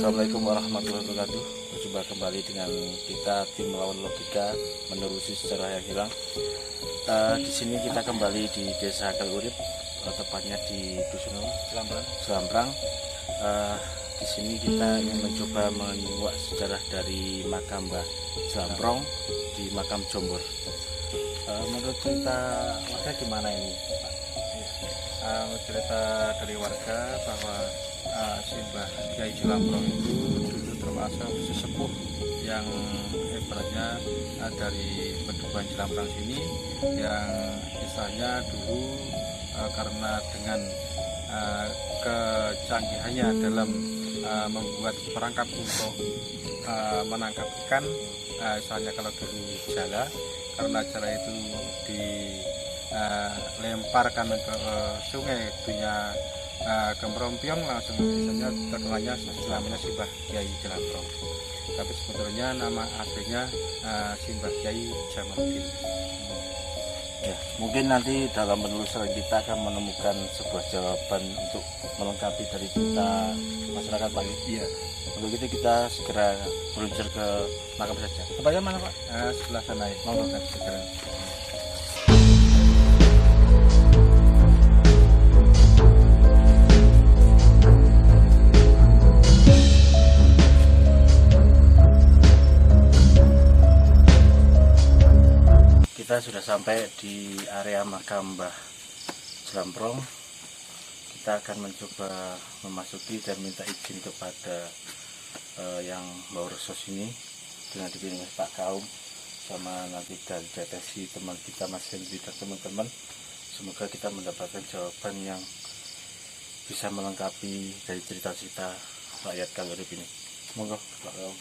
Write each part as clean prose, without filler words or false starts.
Assalamualaikum warahmatullahi wabarakatuh. Berjumpa kembali dengan kita tim melawan logika menerusi sejarah yang hilang. Di sini kita kembali di Desa Kalurip, tepatnya di Dusun Selambrang. Di sini kita ingin mencoba menguak sejarah dari makam Mbah Selambrong di makam Jombor. Menurut cerita warga gimana ini, Pak? Cerita dari warga bahwa si Mbah Kyai Selambrong itu dulu termasuk sesepuh yang ibaratnya dari Pedukuhan Selambrang sini, yang istilahnya dulu karena dengan kecanggihannya dalam membuat perangkap untuk menangkap ikan, misalnya kalau dulu jala, karena jala itu dilemparkan ke sungai dunia Kemrompiong, langsung misalnya terkenalnya namanya si Mbah Kyai Selambrong. Tapi sebetulnya nama aslinya si Mbah Kyai Jamaluddin. Ya, mungkin nanti dalam penelusuran kita akan menemukan sebuah jawaban untuk melengkapi dari cerita masyarakat Pak. Iya. Untuk itu kita segera meluncur ke makam saja. Tempatnya mana Pak? Sebelah sana ya. Monggo. Segera. Kita sudah sampai di area makam Mbah Selambrong. Kita akan mencoba memasuki dan minta izin kepada yang bawa resos ini dengan dipimpin Pak Kaum sama nanti dari detesi teman kita Mas Hendri dan teman-teman. Semoga kita mendapatkan jawaban yang bisa melengkapi dari cerita-cerita rakyat Kalurip ini. Monggo Pak Kaum.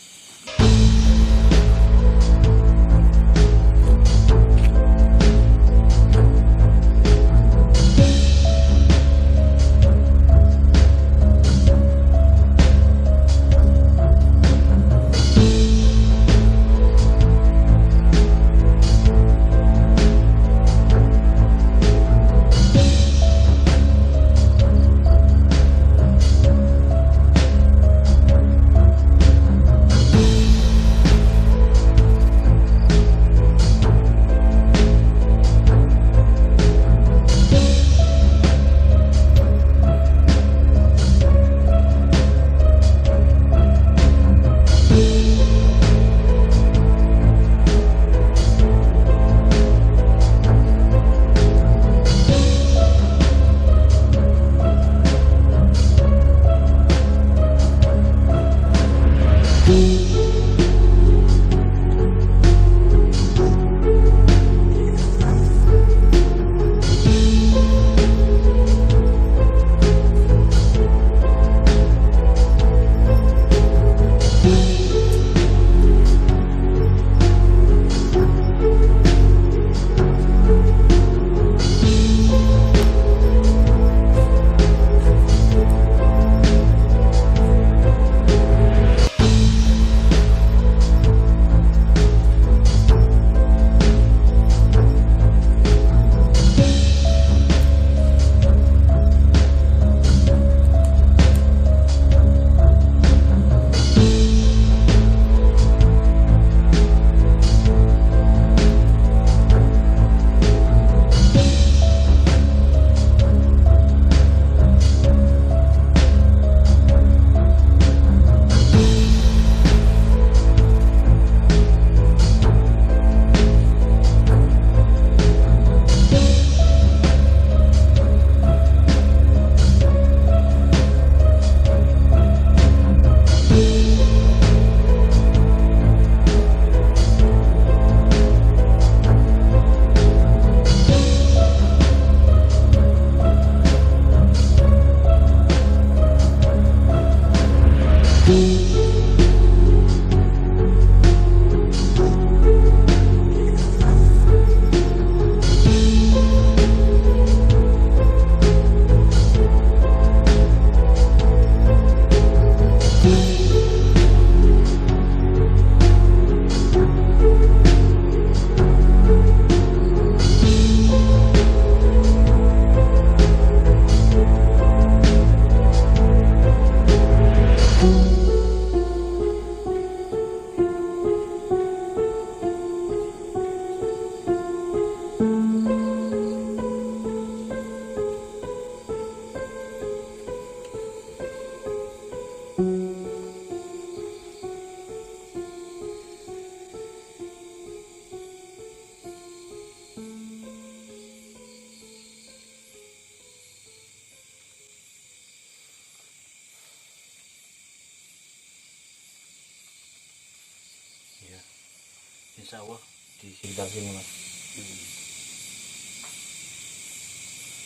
Insya Allah di sekitar sini Mas.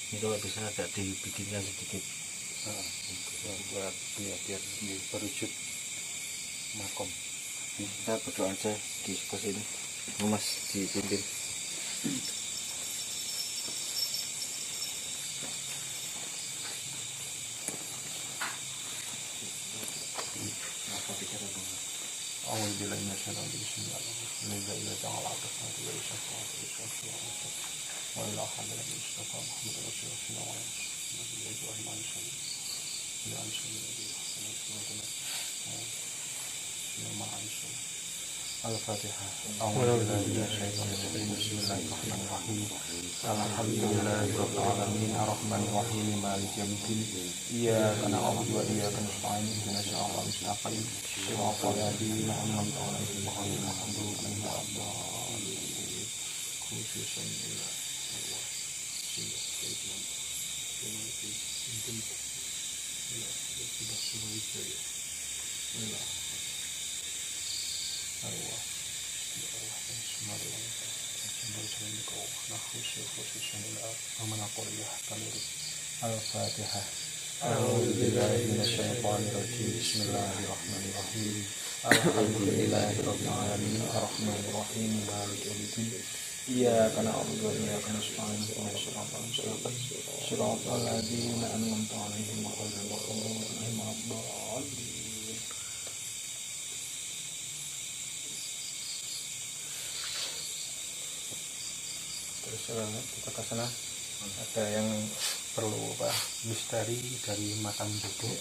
Ini kalau bisa agak dibikinkan sedikit buat biar berwujud makom. Kita berdoa aja di sebelah sini Mas, dipimpin. Al-Fatihah. A'udzubillahi Bismillahirrahmanirrahim. Alhamdulillahirabbil alamin arrahmanir rahim maliki yaumiddin. Iyyaka na'budu wa iyyaka nasta'in ihdinas siratal mustaqim siratal ladzina an'amta 'alaihim ghairil maghdubi 'alaihim waladdallin. Al-Fatihah. A'udzubillahi minasyaitonir rajim. Bismillahirrahmanirrahim. Alhamdulillahirabbil alamin arrahmanir rahim maliki yaumiddin. Iyyaka na'budu wa iyyaka nasta'in ihdinas siratal mustaqim siratal ladzina an'amta 'alaihim ghairil maghdubi 'alaihim waladdallin. Terus kita ke sana ada yang perlu misteri dari makam Jogo.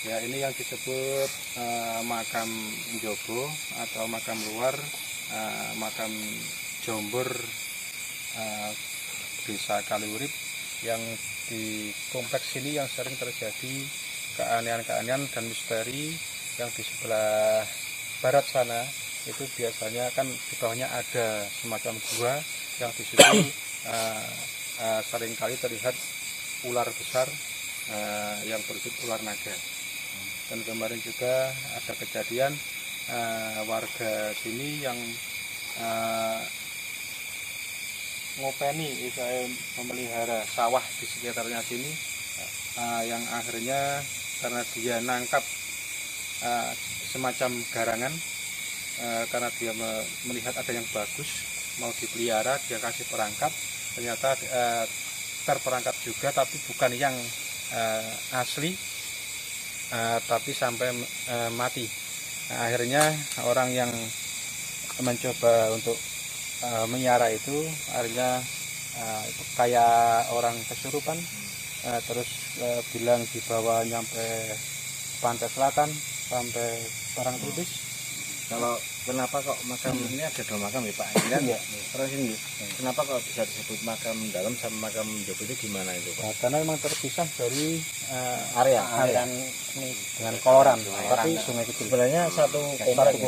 Ya, ini yang disebut makam Jogo atau makam luar, makam Jombor Desa Kaliurip, yang di kompleks ini yang sering terjadi keanehan-keanehan dan misteri. Yang di sebelah barat sana itu biasanya kan di bawahnya ada semacam gua yang di situ seringkali terlihat ular besar yang berwujud ular naga. Dan kemarin juga ada kejadian warga sini yang ngopeni, saya memelihara sawah di sekitarnya sini, yang akhirnya karena dia nangkap semacam garangan, karena dia melihat ada yang bagus mau dipelihara, dia kasih perangkap, ternyata terperangkap juga tapi bukan yang asli. tapi sampai mati. Nah, akhirnya orang yang mencoba untuk menyiara itu akhirnya kayak orang kesurupan, terus bilang dibawa nyampe pantai selatan sampai Parangtritis. Kalau kenapa kok makam ini ada dua makam ya Pak? Iya. Terus ini kenapa kok bisa disebut makam dalam sama makam jauh itu gimana itu Pak? Nah, karena memang terpisah dari Area ini dengan koloran, tapi sungai kecil. sebenarnya satu komplek.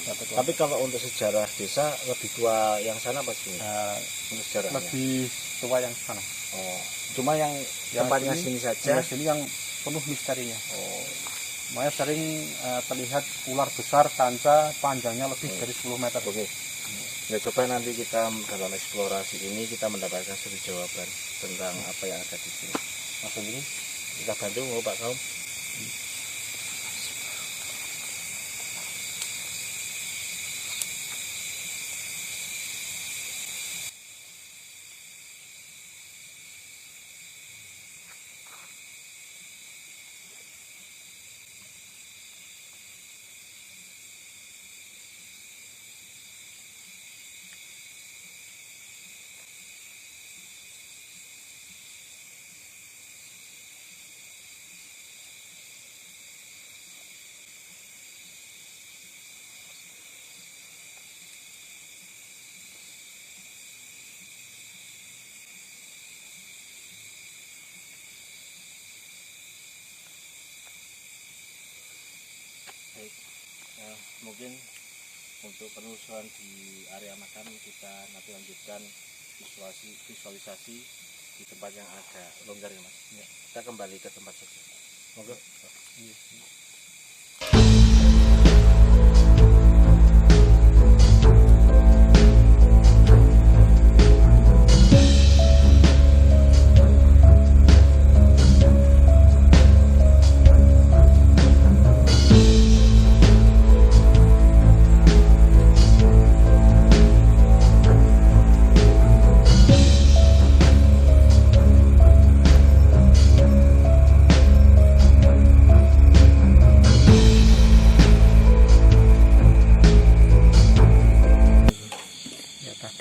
Satu Tapi kalau untuk sejarah desa lebih tua yang sana apa sih? Untuk sejarahnya. lebih tua yang sana. Oh, cuma yang tempatnya sini saja. Yang sini yang penuh misterinya. Makanya sering terlihat ular besar sanca panjangnya lebih dari 10 meter. Oke. Ya, coba nanti kita dalam eksplorasi ini kita mendapatkan satu jawaban tentang apa yang ada di sini. Langsung ini kita bantu mau Pak Kaum. Baik, mungkin untuk penelusuran di area makam kita nanti lanjutkan visualisasi di tempat yang agak longgar ya Mas. Ya. Kita kembali ke tempat saja. Monggo.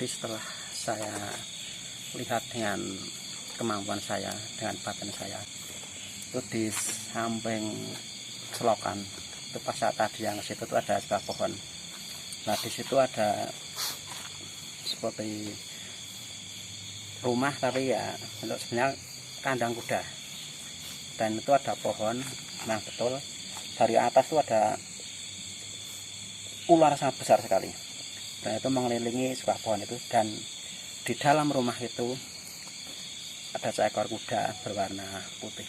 Setelah saya lihat dengan kemampuan saya, dengan batin saya, itu di samping selokan itu pas saat tadi yang situ itu ada sebuah pohon. Nah di situ ada seperti rumah tapi ya untuk sebenarnya kandang kuda, dan itu ada pohon. Nah betul dari atas itu ada ular sangat besar sekali, dan itu mengelilingi sebuah pohon itu, dan di dalam rumah itu ada seekor kuda berwarna putih.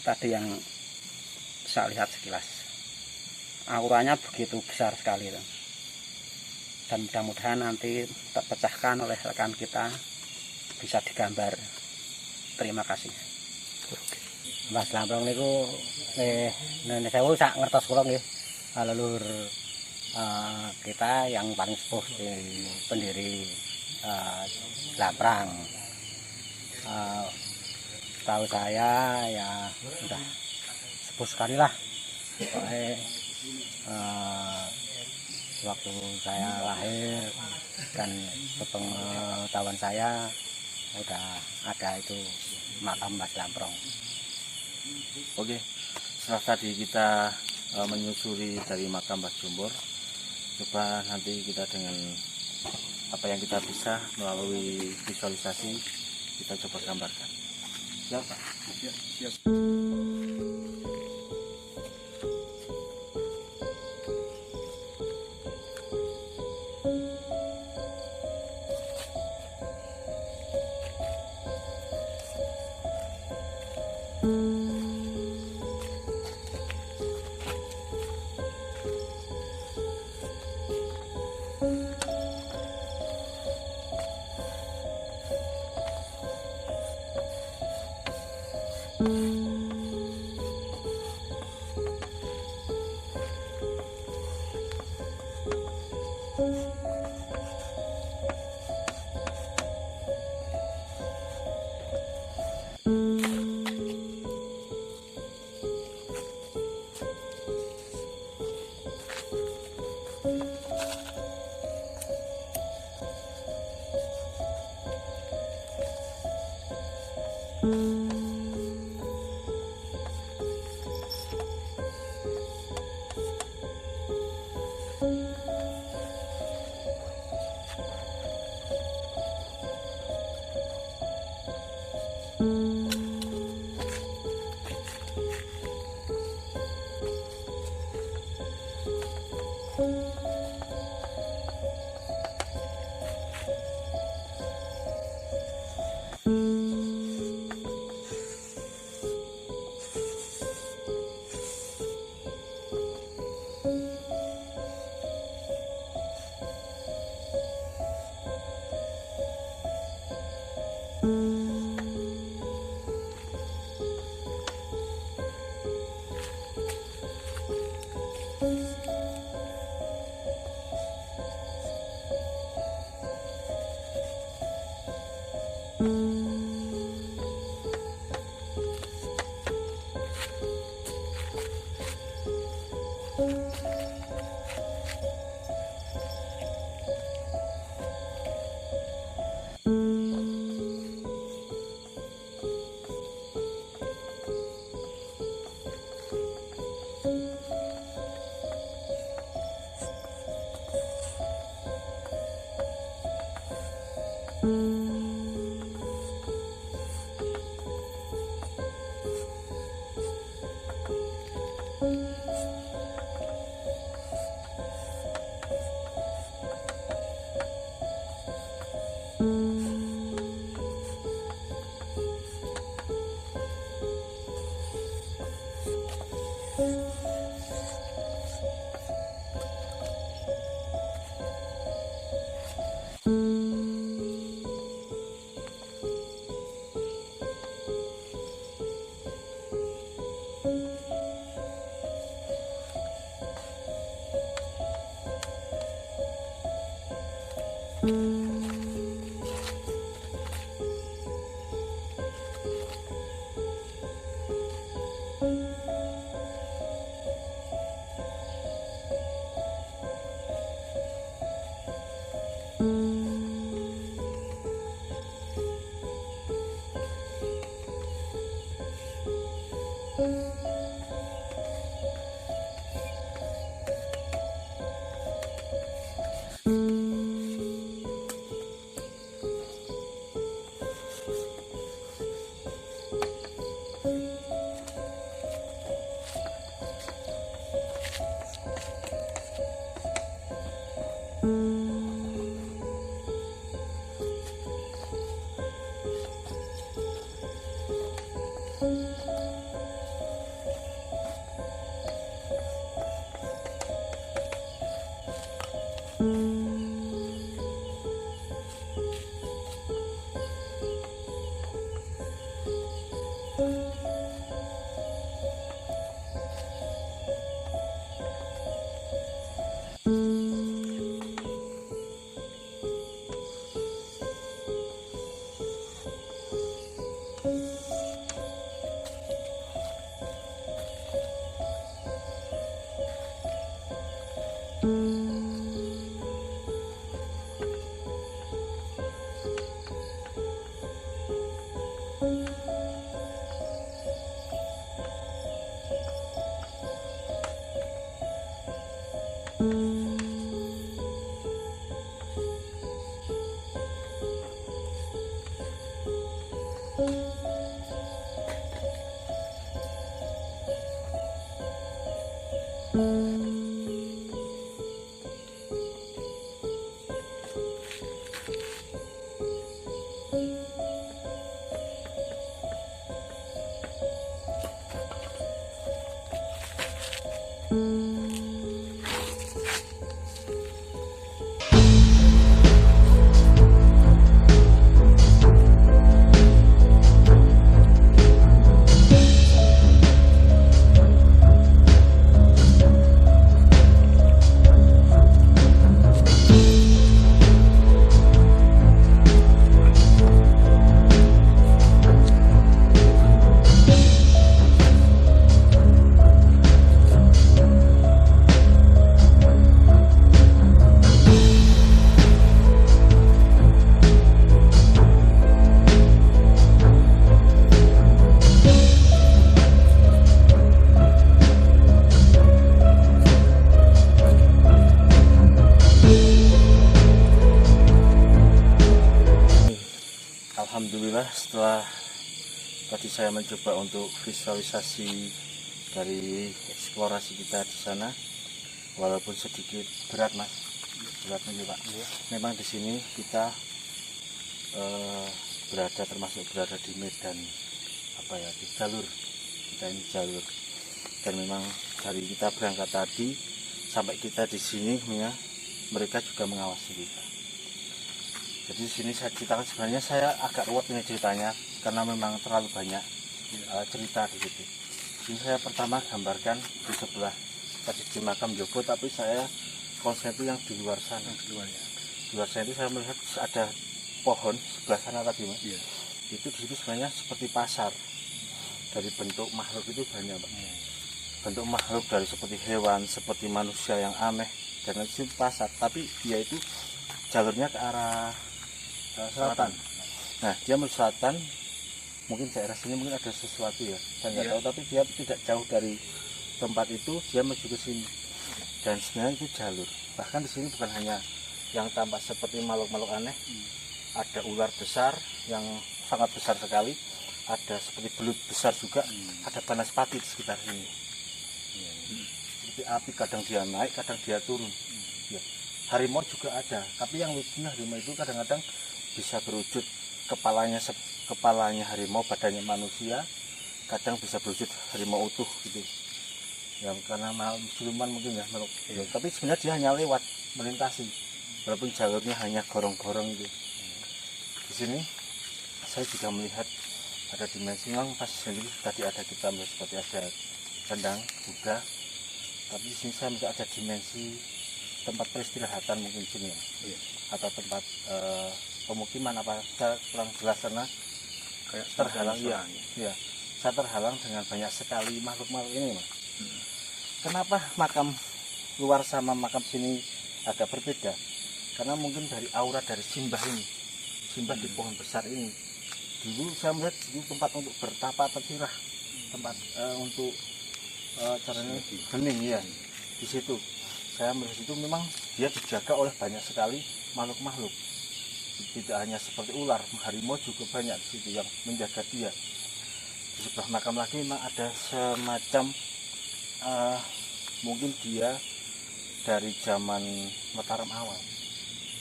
Tadi yang saya lihat sekilas, auranya begitu besar sekali itu. Dan mudah-mudahan nanti terpecahkan oleh rekan kita, bisa digambar. Terima kasih. Mas Lamprong niku nenek sewu sak ngertos kula nggih. Leluhur kita yang paling sepuh di pendiri Lamprang. Tahu saya ya udah sepuh sekali lah. Pokoknya waktu saya lahir dan sepengetahuan saya udah ada itu makam Mas Lamprong. Oke, setelah tadi kita menyusuri dari makam Mbah Jumbor, coba nanti kita dengan apa yang kita bisa melalui visualisasi kita coba gambarkan. Siap Pak? Siap. Alhamdulillah setelah tadi saya mencoba untuk visualisasi dari eksplorasi kita di sana, walaupun sedikit berat mas, beratnya Pak. Memang di sini kita termasuk berada di medan di jalur kita ini jalur, dan memang dari kita berangkat tadi sampai kita di sini ya, mereka juga mengawasi kita. Jadi di sini saya ceritakan, sebenarnya saya agak ruwet ini ceritanya karena memang terlalu banyak cerita di situ. Ini saya pertama gambarkan di sebelah tadi di makam Jogo, tapi saya konsep itu yang di luar sana. Di luar sana itu saya melihat ada pohon sebelah sana tadi mas. Iya. Itu di situ sebenarnya seperti pasar. Dari bentuk makhluk itu banyak Pak. Bentuk makhluk dari seperti hewan, seperti manusia yang aneh, dan itu pasar. Tapi dia itu jalurnya ke arah selatan. Nah dia menuju selatan, mungkin daerah sini mungkin ada sesuatu ya, saya nggak tahu. Tapi dia tidak jauh dari tempat itu, dia menuju ke sini. Dan sebenarnya itu jalur. Bahkan di sini bukan hanya yang tampak seperti makhluk-makhluk aneh, ada ular besar yang sangat besar sekali, ada seperti belut besar juga, ada banaspati di sekitar sini. Seperti api, kadang dia naik, kadang dia turun. Ya. Harimau juga ada, tapi yang lucunya harimau itu kadang-kadang bisa berwujud kepalanya harimau, badannya manusia, kadang bisa berwujud harimau utuh gitu. Ya karena siluman mungkin ya, tapi sebenarnya dia hanya lewat melintasi, walaupun jalurnya hanya gorong-gorong gitu. Di sini saya juga melihat ada dimensi yang pas sendiri tadi ada kita melihat seperti ada kandang kuda, tapi di sini saya melihat ada dimensi tempat peristirahatan mungkin sini ya. Atau tempat pemukiman apa, saya kurang jelas karena kayak terhalang ya. Saya terhalang dengan banyak sekali makhluk-makhluk ini mas. Kenapa makam luar sama makam sini agak berbeda? Karena mungkin dari aura dari simbah ini, simbah di pohon besar ini. Dulu saya melihat itu tempat untuk bertapa tertirah, tempat untuk caranya hening ya. Di situ saya melihat itu memang dia dijaga oleh banyak sekali makhluk-makhluk. Tidak hanya seperti ular, harimau juga banyak di situ yang menjaga dia. Di sebelah makam lagi memang ada semacam mungkin dia dari zaman Mataram awal,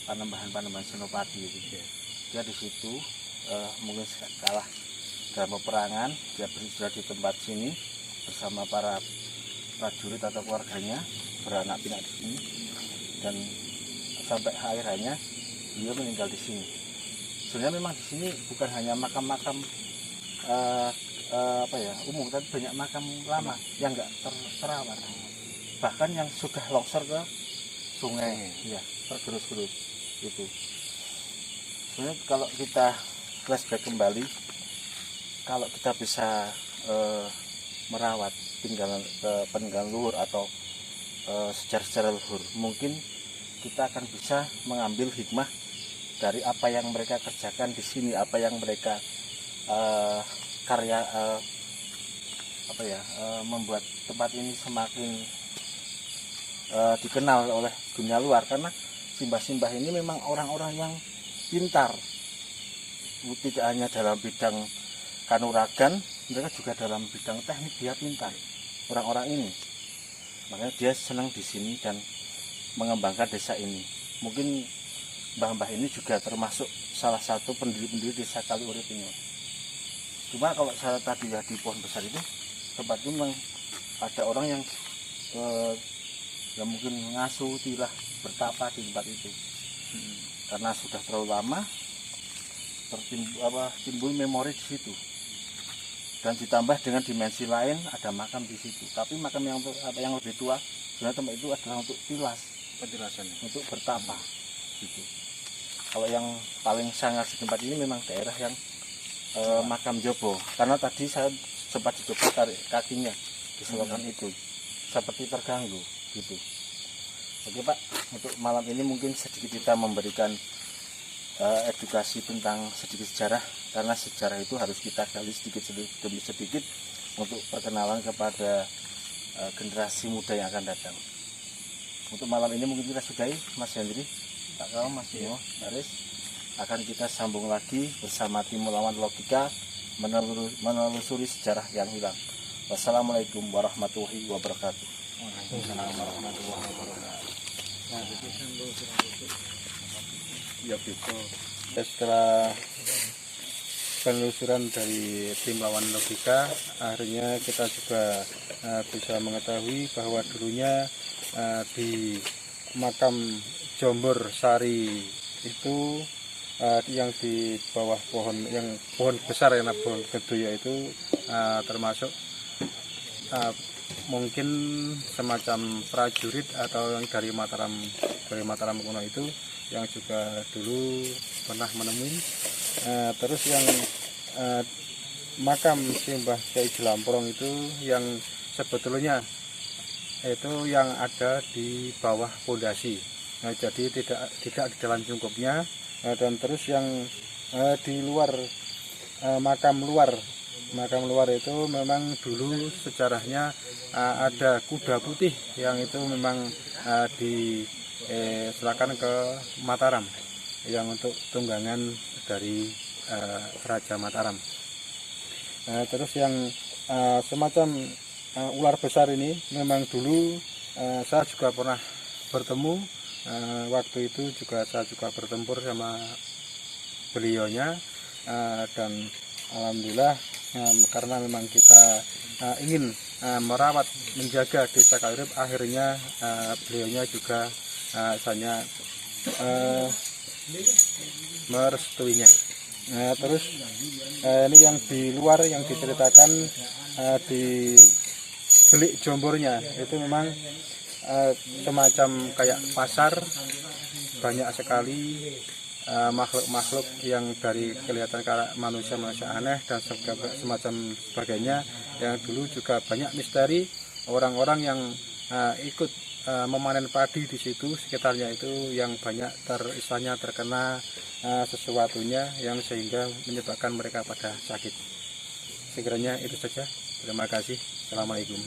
panembahan Senopati itu. Dia di situ mungkin kalah dalam peperangan, dia beristirahat di tempat sini bersama para prajurit atau keluarganya, beranak pinak di sini, dan sampai akhirnya dia meninggal di sini. Sebenarnya memang di sini bukan hanya makam-makam umum, tapi banyak makam lama yang nggak terawat, bahkan yang sudah longsor ke sungai, ya tergerus-gerus itu. Sebenarnya kalau kita flashback kembali, kalau kita bisa merawat peninggalan luhur atau sejarah-sejarah luhur, mungkin kita akan bisa mengambil hikmah dari apa yang mereka kerjakan di sini, apa yang mereka membuat tempat ini semakin dikenal oleh dunia luar. Karena simbah-simbah ini memang orang-orang yang pintar, tidak hanya dalam bidang kanuragan, mereka juga dalam bidang teknik dia pintar. Orang-orang ini, makanya dia senang di sini dan mengembangkan desa ini. Mungkin mbah-mbah ini juga termasuk salah satu pendiri-pendiri desa Kaliurip ini. Cuma kalau saya tadi ya di pohon besar itu, tempat itu memang ada orang yang mungkin mengasuh, tilah, bertapa di tempat itu. Karena sudah terlalu lama timbul memori di situ. Dan ditambah dengan dimensi lain ada makam di situ. Tapi makam yang lebih tua sebenarnya tempat itu adalah untuk tilas, penjelasannya, untuk bertapa gitu. Kalau yang paling sangar di tempat ini memang daerah yang makam Jobo, karena tadi saya sempat dicoba tarik kakinya di selokan itu seperti terganggu gitu. Oke Pak, untuk malam ini mungkin sedikit kita memberikan edukasi tentang sedikit sejarah, karena sejarah itu harus kita gali sedikit demi sedikit untuk perkenalan kepada generasi muda yang akan datang. Untuk malam ini mungkin kita sudahi, Mas Hendri, Pak Kaum, Mas Bimo, Aris. akan kita sambung lagi bersama tim melawan logika menelusuri sejarah yang hilang. Wassalamualaikum warahmatullahi wabarakatuh. Waalaikumsalam warahmatullahi wabarakatuh. Ya gitu. Setelah penelusuran dari tim lawan logika, akhirnya kita juga bisa mengetahui bahwa dulunya di makam Jombor Sari itu yang di bawah pohon besar yang pohon gedoyo itu termasuk mungkin semacam prajurit atau yang dari Mataram kuno itu yang juga dulu pernah menemui. Terus yang makam Simbah Kyai Jelamprong itu yang sebetulnya itu yang ada di bawah pondasi. Jadi tidak di dalam cungkupnya. Dan terus yang di luar makam luar itu memang dulu sejarahnya ada kuda putih yang itu memang diserahkan ke Mataram yang untuk tunggangan dari Raja Mataram. Terus yang semacam ular besar ini memang dulu saya juga pernah bertemu. Waktu itu juga saya juga bertempur sama beliaunya, dan alhamdulillah karena memang kita ingin merawat menjaga desa Kalirip, akhirnya beliaunya juga hanya merestuinya. Terus ini yang di luar yang diceritakan di belik Jombornya itu memang semacam kayak pasar, banyak sekali makhluk-makhluk yang dari kelihatan manusia aneh dan semacam sebagainya, yang dulu juga banyak misteri orang-orang yang ikut memanen padi di situ sekitarnya itu yang banyak istilahnya terkena sesuatunya yang sehingga menyebabkan mereka pada sakit. Sekiranya itu saja. Terima kasih. Assalamualaikum.